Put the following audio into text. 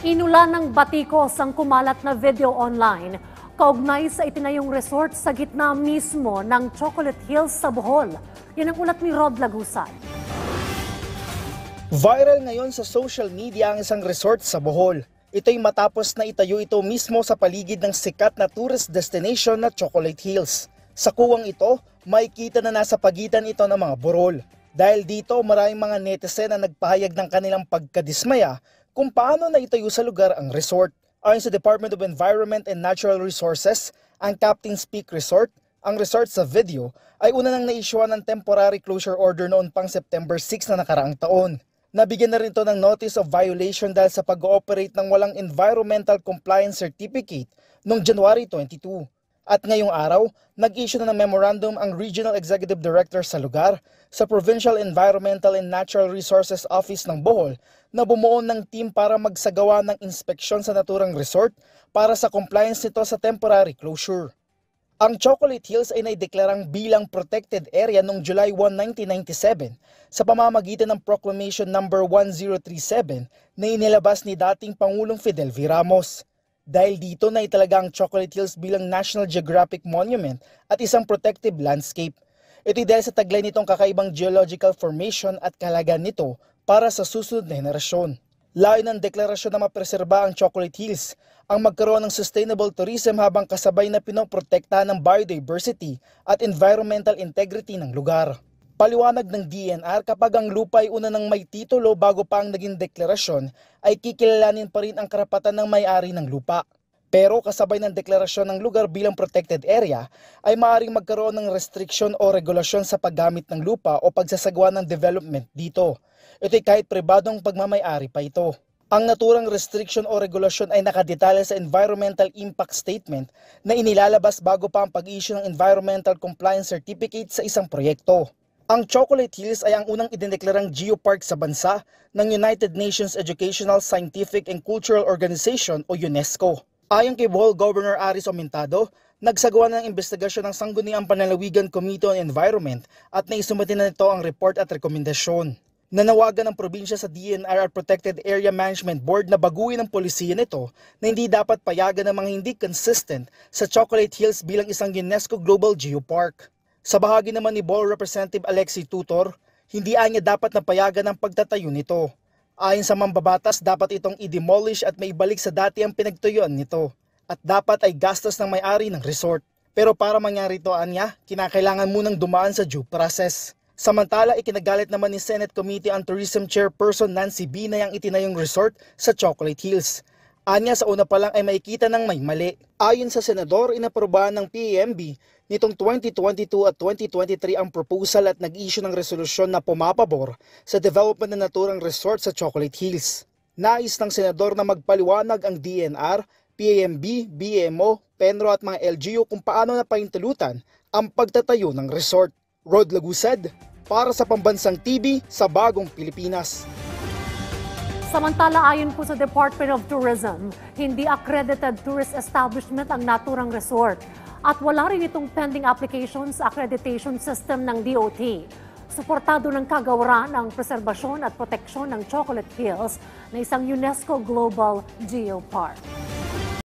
Inulan ng batikos ang kumalat na video online kaugnay sa itinayong resort sa gitna mismo ng Chocolate Hills sa Bohol. Yan ang ulat ni Rod Lagusad. Viral ngayon sa social media ang isang resort sa Bohol. Ito'y matapos na itayo ito mismo sa paligid ng sikat na tourist destination na Chocolate Hills. Sa kuwang ito, makikita na nasa pagitan ito ng mga burol. Dahil dito, maraming mga netizen na nagpahayag ng kanilang pagkadismaya kung paano na itayo sa lugar ang resort. Ayon sa Department of Environment and Natural Resources, ang Captain's Peak Resort, ang resort sa video, ay una nang na-issuean ng temporary closure order noon pang September 6 na nakaraang taon. Nabigyan na rin ito ng notice of violation dahil sa pag-ooperate ng walang environmental compliance certificate noong January 22. At ngayong araw, nag-issue na ng memorandum ang Regional Executive Director sa lugar sa Provincial Environmental and Natural Resources Office ng Bohol na bumuo ng team para magsagawa ng inspeksyon sa naturang resort para sa compliance nito sa temporary closure. Ang Chocolate Hills ay naideklarang bilang protected area noong July 1, 1997 sa pamamagitan ng Proclamation No. 1037 na inilabas ni dating Pangulong Fidel V. Ramos. Dahil dito na italaga ang Chocolate Hills bilang National Geographic Monument at isang protective landscape. Ito'y dahil sa taglay nitong kakaibang geological formation at kahalagaan nito para sa susunod na henerasyon. Layo ng deklarasyon na mapreserba ang Chocolate Hills ang magkaroon ng sustainable tourism habang kasabay na pinoprotektahan ng biodiversity at environmental integrity ng lugar. Paliwanag ng DENR, kapag ang lupa ay una ng may titulo bago pa ang naging deklarasyon, ay kikilalanin pa rin ang karapatan ng may-ari ng lupa. Pero kasabay ng deklarasyon ng lugar bilang protected area, ay maaaring magkaroon ng restriksyon o regulasyon sa paggamit ng lupa o pagsasagawa ng development dito. Ito'y kahit pribadong pagmamay-ari pa ito. Ang naturang restriction o regulasyon ay nakadetalye sa Environmental Impact Statement na inilalabas bago pa ang pag-issue ng Environmental Compliance Certificate sa isang proyekto. Ang Chocolate Hills ay ang unang idineklarang geopark sa bansa ng United Nations Educational, Scientific and Cultural Organization o UNESCO. Ayon kay Bohol Governor Aris Omentado, nagsagawa ng investigasyon ng Sangguniang Panlalawigan Committee on Environment at naisumite na nito ang report at rekomendasyon. Nanawagan ng probinsya sa DENR at Protected Area Management Board na baguhin ang polisiya nito na hindi dapat payagan ng mga hindi consistent sa Chocolate Hills bilang isang UNESCO Global Geopark. Sa bahagi naman ni Bohol Representative Alexi Tutor, hindi anya dapat napayagan ang pagtatayo nito. Ayon sa mambabatas, dapat itong i-demolish at maibalik sa dati ang pinagtuyuan nito. At dapat ay gastos ng may-ari ng resort. Pero para mangyari ito, anya, kinakailangan munang dumaan sa due process. Samantala, ikinagalit naman ni Senate Committee on Tourism Chairperson Nancy Binay ang itinayong resort sa Chocolate Hills. Anya, sa una pa lang ay makikita ng may mali. Ayon sa senador, inaprobahan ng PAMB nitong 2022 at 2023 ang proposal at nag-issue ng resolusyon na pumapabor sa development ng naturang resort sa Chocolate Hills. Nais ng senador na magpaliwanag ang DENR, PAMB, BMO, Penro at mga LGU kung paano napahintulutan ang pagtatayo ng resort. Rod Lagusad, para sa Pambansang TV sa Bagong Pilipinas. Samantala, ayon po sa Department of Tourism, hindi accredited tourist establishment ang naturang resort at wala rin itong pending application sa accreditation system ng DOT. Suportado ng kagawaran ang preserbasyon at proteksyon ng Chocolate Hills na isang UNESCO Global Geopark.